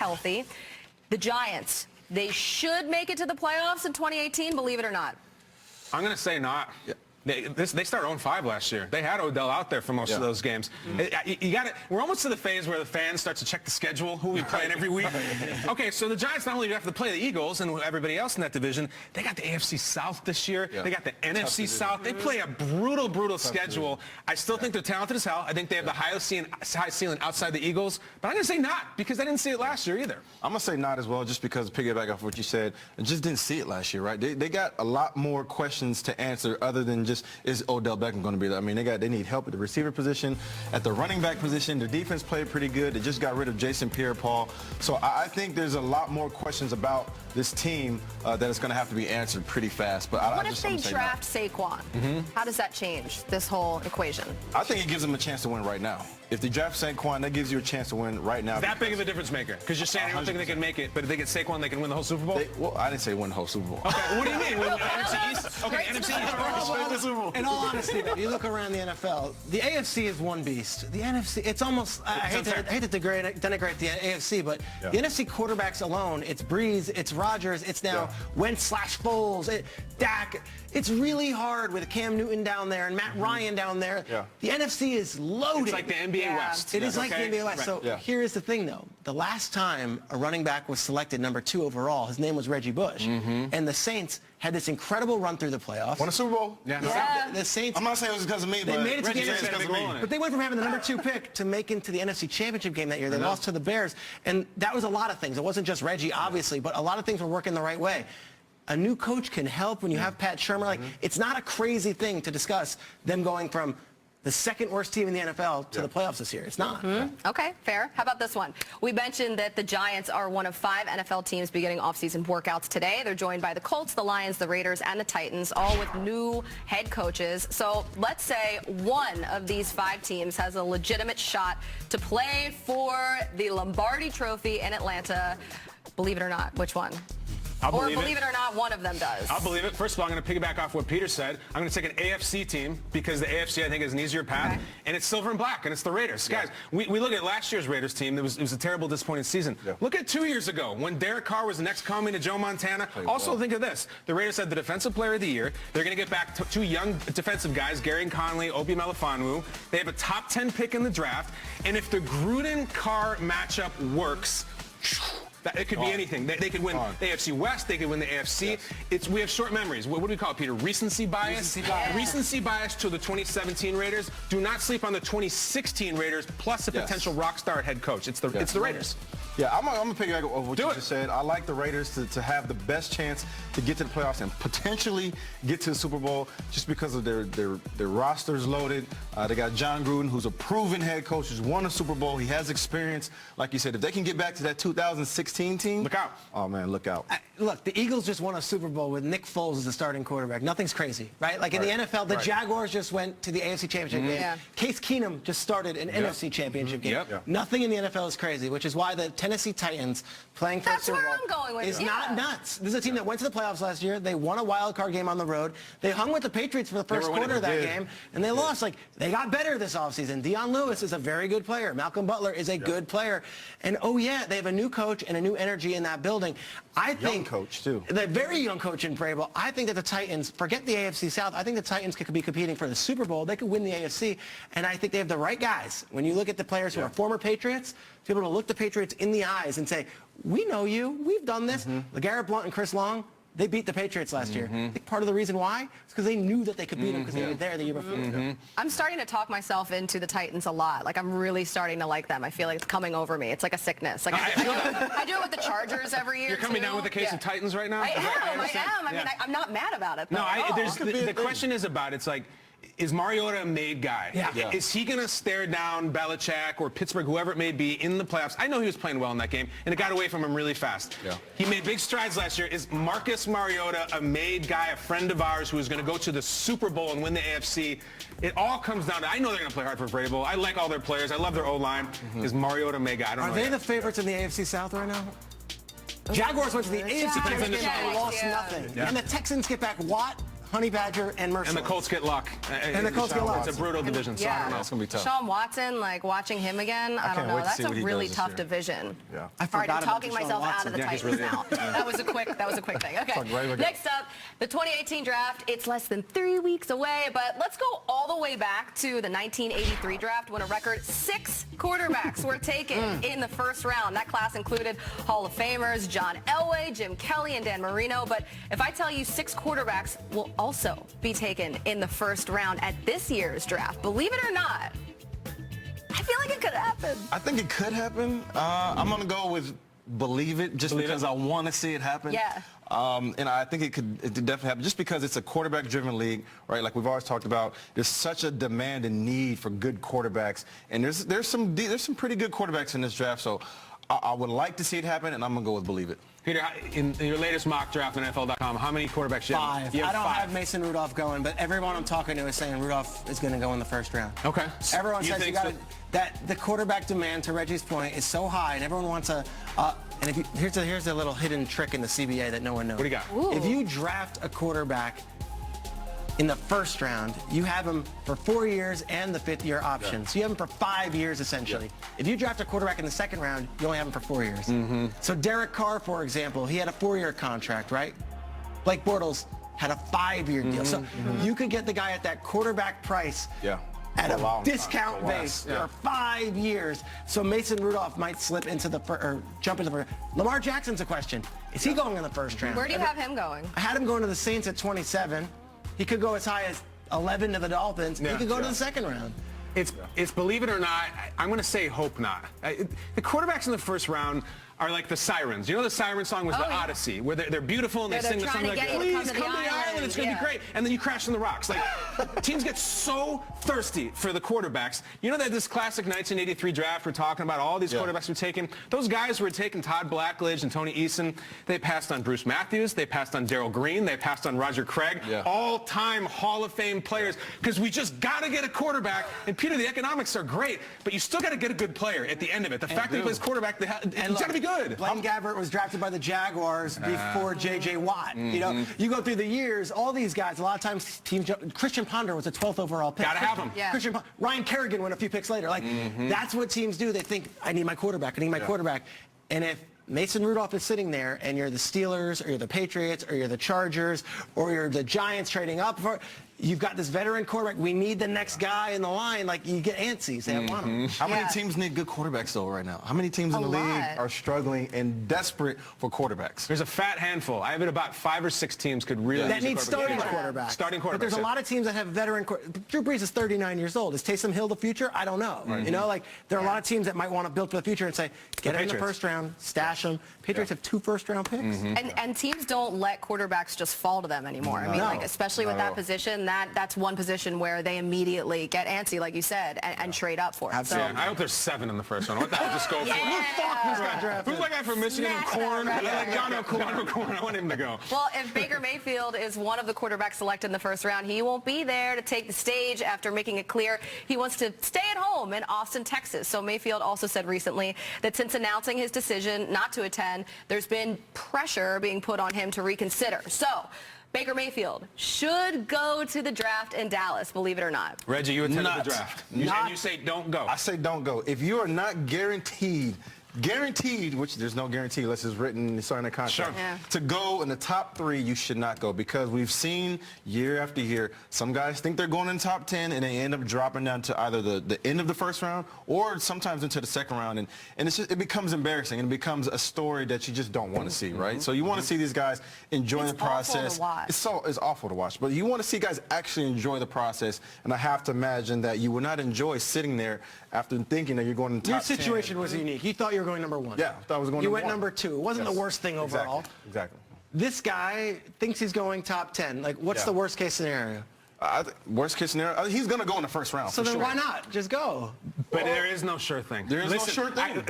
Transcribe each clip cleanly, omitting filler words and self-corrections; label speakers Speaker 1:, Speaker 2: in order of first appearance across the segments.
Speaker 1: healthy. The Giants, they should make it to the playoffs in 2018, believe it or not.
Speaker 2: I'm going to say not. Yeah. They started 0-5 last year. They had Odell out there for most of those games. You got it. We're almost to the phase where the fans start to check the schedule, who we playing every week. Okay, so the Giants not only have to play the Eagles and everybody else in that division, they got the AFC South this year. They got the NFC South. They play a brutal schedule. I still think they're talented as hell. I think they have the highest ceiling outside the Eagles. But I'm going to say not, because I didn't see it last year either.
Speaker 3: I'm going to say not as well, just because, piggyback off what you said, and just didn't see it last year, right? They got a lot more questions to answer other than just, is Odell Beckham going to be there? I mean, they need help at the receiver position, at the running back position. Their defense played pretty good. They just got rid of Jason Pierre-Paul. So I think there's a lot more questions about this team that is going to have to be answered pretty fast. But
Speaker 1: what if they draft Saquon? How does that change this whole equation?
Speaker 3: I think it gives them a chance to win right now. If they draft Saquon, that gives you a chance to win right now.
Speaker 2: That big of a difference maker? Because you're saying you don't think they can make it, but if they get Saquon, they can win the whole Super Bowl?
Speaker 3: Well, I didn't say win the whole Super Bowl.
Speaker 2: Okay, what do you mean? NFC East? Okay, NFC East.
Speaker 4: In all honesty, though, you look around the NFL, the AFC is one beast. The NFC, it's almost, I hate to denigrate the AFC, but the NFC quarterbacks alone, it's Breeze, it's Rodgers, it's now Wentz/Foles, Dak. It's really hard with Cam Newton down there and Matt Ryan down there. The NFC is loaded.
Speaker 2: It's like the NBA West.
Speaker 4: It is like the NBA West. So here is the thing, though. The last time a running back was selected number 2 overall, his name was Reggie Bush. And the Saints had this incredible run through the playoffs.
Speaker 3: Won a Super Bowl?
Speaker 4: The Saints.
Speaker 3: I'm not saying it was because of me,
Speaker 4: they
Speaker 3: but
Speaker 4: made it to the
Speaker 3: NFC.
Speaker 4: But they went from having the number 2 pick to making to the NFC Championship game that year. They lost to the Bears. And that was a lot of things. It wasn't just Reggie, obviously, but a lot of things were working the right way. A new coach can help when you have Pat Shermer. Like, it's not a crazy thing to discuss them going from the second worst team in the NFL to the playoffs this year. It's not.
Speaker 1: Okay, fair. How about this one? We mentioned that the Giants are one of 5 NFL teams beginning offseason workouts today. They're joined by the Colts, the Lions, the Raiders, and the Titans, all with new head coaches. So let's say one of these 5 teams has a legitimate shot to play for the Lombardi Trophy in Atlanta. Believe it or not, which one? Or believe it or not, one of them does.
Speaker 2: I'll believe it. First of all, I'm going to piggyback off what Peter said. I'm going to take an AFC team because the AFC, I think, is an easier path. And it's silver and black, and it's the Raiders. Guys, we look at last year's Raiders team. It was a terrible, disappointing season. Look at 2 years ago when Derek Carr was the next coming to Joe Montana. Also, think of this. The Raiders had the Defensive Player of the Year. They're going to get back to 2 young defensive guys, Gary Conley, Obi Melifonwu. They have a top 10 pick in the draft. And if the Gruden-Carr matchup works, it could be anything. They could win the AFC West. They could win the AFC. We have short memories. What do we call it, Peter? Recency bias? Recency bias to the 2017 Raiders. Do not sleep on the 2016 Raiders plus a potential rock star at head coach. It's the Raiders.
Speaker 3: Yeah, I'm going to piggyback off what you just said. I like the Raiders to have the best chance to get to the playoffs and potentially get to the Super Bowl just because of their roster's loaded. They got John Gruden, who's a proven head coach, who's won a Super Bowl. He has experience. Like you said, if they can get back to that 2016 team.
Speaker 2: Look out.
Speaker 3: Oh, man, look out.
Speaker 4: Look, the Eagles just won a Super Bowl with Nick Foles as the starting quarterback. Nothing's crazy, right? Like in the NFL, the Jaguars just went to the AFC Championship game. Case Keenum just started an NFC Championship game. Nothing in the NFL is crazy, which is why the Tennessee Titans playing for the Super Bowl
Speaker 1: I'm going with.
Speaker 4: is not nuts. This is a team that went to the playoffs last year. They won a wild card game on the road. They hung with the Patriots for the first quarter of that game, and they lost. Like, they got better this offseason. Deion Lewis is a very good player. Malcolm Butler is a good player. And, they have a new coach and a new energy in that building. I think
Speaker 3: young coach, too.
Speaker 4: The very young coach in Vrabel. I think that the Titans, forget the AFC South, I think the Titans could be competing for the Super Bowl. They could win the AFC, and I think they have the right guys. When you look at the players who are former Patriots, to be able to look the Patriots in the eyes and say, we know you, we've done this. LeGarrette Blount and Chris Long, they beat the Patriots last year. I think part of the reason why is because they knew that they could beat them because they were there the year before.
Speaker 1: I'm starting to talk myself into the Titans a lot. Like, I'm really starting to like them. I feel like it's coming over me. It's like a sickness. Like, I do it with the Chargers every year.
Speaker 2: You're coming down with the case of Titans right now?
Speaker 1: I am. I mean, I'm not mad about it, though.
Speaker 2: No, the question is about, it's like, is Mariota a made guy? Is he going to stare down Belichick or Pittsburgh, whoever it may be, in the playoffs? I know he was playing well in that game, and it got away from him really fast. He made big strides last year. Is Marcus Mariota a made guy, a friend of ours who is going to go to the Super Bowl and win the AFC? It all comes down to, I know they're going to play hard for Vrabel. I like all their players. I love their O-line. Is Mariota a made guy? I don't know.
Speaker 4: Are they the favorites in the AFC South right now? Jaguars went to the AFC Championship and lost nothing. And the Texans get back Watt, Honey Badger, and Mercer.
Speaker 2: And the Colts get luck.
Speaker 4: And the Colts get luck.
Speaker 2: It's a brutal division, so I don't know.
Speaker 3: It's going to be tough.
Speaker 1: Sean Watson, like watching him again, I don't know. That's a really tough division.
Speaker 3: Yeah.
Speaker 4: I
Speaker 1: All right, I'm
Speaker 4: forgot
Speaker 1: talking
Speaker 4: about Deshaun
Speaker 1: myself out
Speaker 4: Watson.
Speaker 1: of the
Speaker 2: Yeah, he's
Speaker 1: Titans
Speaker 2: really
Speaker 1: now. That was a quick thing. Okay. Next up, the 2018 draft. It's less than 3 weeks away, but let's go all the way back to the 1983 draft when a record 6 quarterbacks were taken in the first round. That class included Hall of Famers John Elway, Jim Kelly, and Dan Marino. But if I tell you 6 quarterbacks will also be taken in the first round at this year's draft, believe it or not, I feel like it could happen.
Speaker 3: I think it could happen. I'm going to go with believe it, just because I want to see it happen.
Speaker 1: Yeah.
Speaker 3: And I think it could definitely happen, just because it's a quarterback-driven league, right? Like we've always talked about, there's such a demand and need for good quarterbacks, and there's some pretty good quarterbacks in this draft. So I would like to see it happen, and I'm gonna go with believe it.
Speaker 2: Peter, in your latest mock draft on NFL.com, how many quarterbacks you have?
Speaker 4: 5.
Speaker 2: You
Speaker 4: I don't
Speaker 2: 5.
Speaker 4: have Mason Rudolph going, but everyone I'm talking to is saying Rudolph is going to go in the first round.
Speaker 2: Okay.
Speaker 4: Everyone says
Speaker 2: think
Speaker 4: that the quarterback demand, to Reggie's point, is so high, and everyone wants a. And if you, here's a little hidden trick in the CBA that no one knows.
Speaker 2: What do you got?
Speaker 1: Ooh.
Speaker 4: If you draft a quarterback in the first round, you have him for 4 years and the 5th-year option. So you have him for 5 years, essentially. If you draft a quarterback in the second round, you only have him for 4 years. So Derek Carr, for example, he had a 4-year contract, right? Blake Bortles had a 5-year deal. So you could get the guy at that quarterback price at a discount base for 5 years. So Mason Rudolph might slip into the or jump into the first. Lamar Jackson's a question. Is he going in the first round?
Speaker 1: Where do you have him going?
Speaker 4: I had him going to the Saints at 27. He could go as high as 11 to the Dolphins. He could go to the second round.
Speaker 2: It's believe it or not, I'm going to say hope not. The quarterbacks in the first round are like the sirens. You know the siren song was the Odyssey, where they're beautiful and they sing the song like, please come to the island, it's going to be great. And then you crash on the rocks. Like, teams get so thirsty for the quarterbacks. You know that this classic 1983 draft we're talking about, all these quarterbacks were taken, those guys who were taken, Todd Blackledge and Tony Eason, they passed on Bruce Matthews, they passed on Darryl Green, they passed on Roger Craig, all-time Hall of Fame players, because we just got to get a quarterback. And Peter, the economics are great, but you still got to get a good player at the end of it. The fact that he plays quarterback, it's got to be good.
Speaker 4: Blaine Gabbert was drafted by the Jaguars before J.J. Watt. You know, you go through the years, all these guys, a lot of times teams. Christian Ponder was a 12th overall pick.
Speaker 2: Gotta have him.
Speaker 4: Ryan Kerrigan went a few picks later. Like that's what teams do. They think, I need my quarterback. I need my quarterback. And if Mason Rudolph is sitting there, and you're the Steelers, or you're the Patriots, or you're the Chargers, or you're the Giants trading up for. You've got this veteran quarterback. We need the next guy in the line. Like, you get antsy. They want him.
Speaker 3: How many teams need good quarterbacks, though, right now? How many teams in the league are struggling and desperate for quarterbacks?
Speaker 2: There's a fat handful. I have it about 5 or 6 teams could really
Speaker 4: that need starting quarterbacks.
Speaker 2: Starting quarterbacks.
Speaker 4: But there's a lot of teams that have veteran quarterbacks. Drew Brees is 39 years old. Is Taysom Hill the future? I don't know. You know, like, there are a lot of teams that might want to build for the future and say, get him in the first round, stash him. Patriots have 2 first-round picks.
Speaker 1: And teams don't let quarterbacks just fall to them anymore. I mean, like, especially with that position, that's one position where they immediately get antsy, like you said, and trade up for it. So,
Speaker 2: I hope there's 7 in the first one. What the hell? Just go for it. Who's that guy from Michigan? Corn? I like John O'Corn. I want him to go.
Speaker 1: Well, if Baker Mayfield is one of the quarterbacks selected in the first round, he won't be there to take the stage after making it clear he wants to stay at home in Austin, Texas. So Mayfield also said recently that since announcing his decision not to attend, there's been pressure being put on him to reconsider. So Baker Mayfield should go to the draft in Dallas, believe it or not.
Speaker 2: Reggie, you attended the draft. And you say don't go.
Speaker 3: I say don't go. If you are not guaranteed, which there's no guarantee unless it's written, it's signed a contract, to go in the top 3, you should not go, because we've seen year after year, some guys think they're going in the top 10 and they end up dropping down to either the end of the first round or sometimes into the second round, and it's just, it becomes embarrassing and it becomes a story that you just don't want to see, right? So you want to see these guys enjoy the process. It's awful to watch, but you want to see guys actually enjoy the process, and I have to imagine that you would not enjoy sitting there after thinking that you're going in the top 10.
Speaker 4: Your situation was unique. You thought you were going number 1.
Speaker 3: Yeah, I thought I was going
Speaker 4: you
Speaker 3: number 1.
Speaker 4: You went number 2. It wasn't the worst thing overall.
Speaker 3: Exactly.
Speaker 4: This guy thinks he's going top 10. Like, what's the worst case scenario?
Speaker 3: Worst case scenario, he's going to go in the first round.
Speaker 4: So then why not? Just go.
Speaker 2: But there is no sure thing.
Speaker 3: There is no sure thing.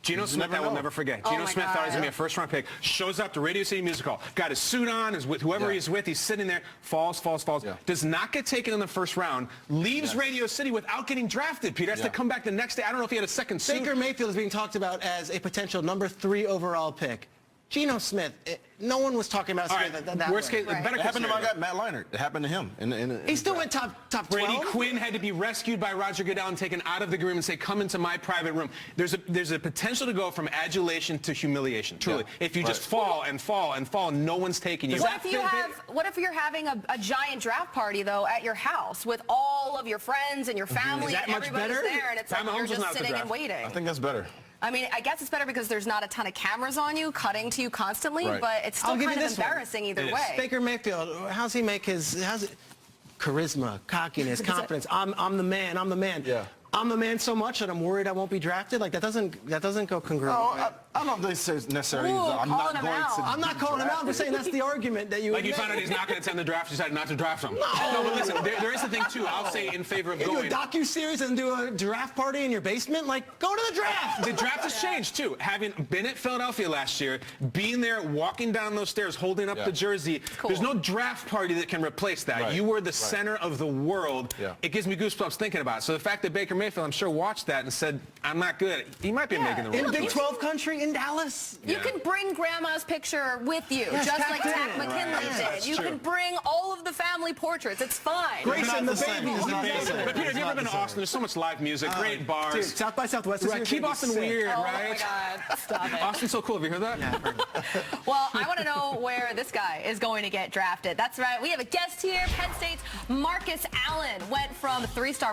Speaker 2: Geno Smith, I will never forget. Geno Smith thought he was going to be a first-round pick. Shows up to Radio City Music Hall. Got his suit on, is with whoever he's with. He's sitting there. Falls. Does not get taken in the first round. Leaves Radio City without getting drafted. Peter has to come back the next day. I don't know if he had a second suit.
Speaker 4: Baker Mayfield is being talked about as a potential number 3 overall pick. Geno Smith, no one was talking about Smith that
Speaker 2: worst case,
Speaker 1: Right.
Speaker 2: better
Speaker 3: It happened to my
Speaker 2: scenario.
Speaker 3: guy Matt Leinart. It happened to him.
Speaker 4: He still went top 12.
Speaker 2: Brady Quinn had to be rescued by Roger Goodell and taken out of the room and say, come into my private room. There's a potential to go from adulation to humiliation, truly.
Speaker 3: Yeah.
Speaker 2: If you just fall and fall and fall, no one's taking you.
Speaker 1: What if you're having a giant draft party, though, at your house with all of your friends and your family
Speaker 2: that
Speaker 1: and
Speaker 2: much
Speaker 1: everybody's
Speaker 2: better?
Speaker 1: there, and it's
Speaker 2: Pat
Speaker 1: like you're
Speaker 2: Mahomes was
Speaker 1: just
Speaker 2: not at the
Speaker 1: sitting and
Speaker 2: draft.
Speaker 1: waiting?
Speaker 3: I think that's better.
Speaker 1: I mean, I guess it's better because there's not a ton of cameras on you cutting to you constantly,
Speaker 3: Right.
Speaker 1: but it's still
Speaker 4: I'll give
Speaker 1: kind
Speaker 4: you
Speaker 1: of
Speaker 4: this one.
Speaker 1: embarrassing either
Speaker 2: It is.
Speaker 1: way.
Speaker 4: Baker Mayfield, how's he make his charisma, cockiness, confidence? I'm the man. I'm the man.
Speaker 3: Yeah.
Speaker 4: I'm the man so much that I'm worried I won't be drafted. Like that doesn't go congruent.
Speaker 3: No, I don't think it's necessarily.
Speaker 1: Ooh,
Speaker 3: I'm not
Speaker 1: calling him
Speaker 3: going
Speaker 1: out.
Speaker 3: to.
Speaker 4: I'm not calling him out. I'm just saying that's the argument that you
Speaker 2: Like
Speaker 4: would
Speaker 2: you
Speaker 4: make.
Speaker 2: found out he's not going to attend the draft, you decided not to draft him. No, but listen, there is a thing too. I'll say in favor of
Speaker 4: You do a
Speaker 2: going.
Speaker 4: docu-series and do a draft party in your basement? Like, go to the draft.
Speaker 2: The draft has changed too. Having been at Philadelphia last year, being there, walking down those stairs, holding up the jersey,
Speaker 1: Cool.
Speaker 2: there's no draft party that can replace that.
Speaker 3: Right.
Speaker 2: You were the center of the world.
Speaker 3: Yeah.
Speaker 2: It gives me goosebumps thinking about it. So the fact that Baker Mayfield, I'm sure, watched that and said, I'm not good, he might be making the
Speaker 4: In
Speaker 2: right
Speaker 4: Big
Speaker 2: choice.
Speaker 4: 12 country, in Dallas.
Speaker 1: You can bring grandma's picture with you,
Speaker 4: Yes,
Speaker 1: just
Speaker 4: Tack
Speaker 1: like
Speaker 4: Tan.
Speaker 1: Tack McKinley did.
Speaker 2: That's
Speaker 1: You
Speaker 2: true.
Speaker 1: can bring all of the family portraits. It's fine.
Speaker 4: Grayson, the
Speaker 3: the same.
Speaker 4: baby, is
Speaker 3: It's
Speaker 4: not
Speaker 3: not
Speaker 4: the
Speaker 3: the
Speaker 4: same.
Speaker 3: same.
Speaker 2: But Peter, have you ever been to Austin? There's so much live music, great bars.
Speaker 4: Dude, South by Southwest is
Speaker 2: Right,
Speaker 4: here.
Speaker 2: keep
Speaker 4: It's gonna be
Speaker 2: Austin
Speaker 4: sick.
Speaker 2: weird,
Speaker 1: Oh
Speaker 2: right?
Speaker 1: my God! Stop it.
Speaker 2: Austin's so cool. Have you heard that?
Speaker 1: Well, I want to know where this guy is going to get drafted. That's right. We have a guest here. Penn State's Marcus Allen went from 3-star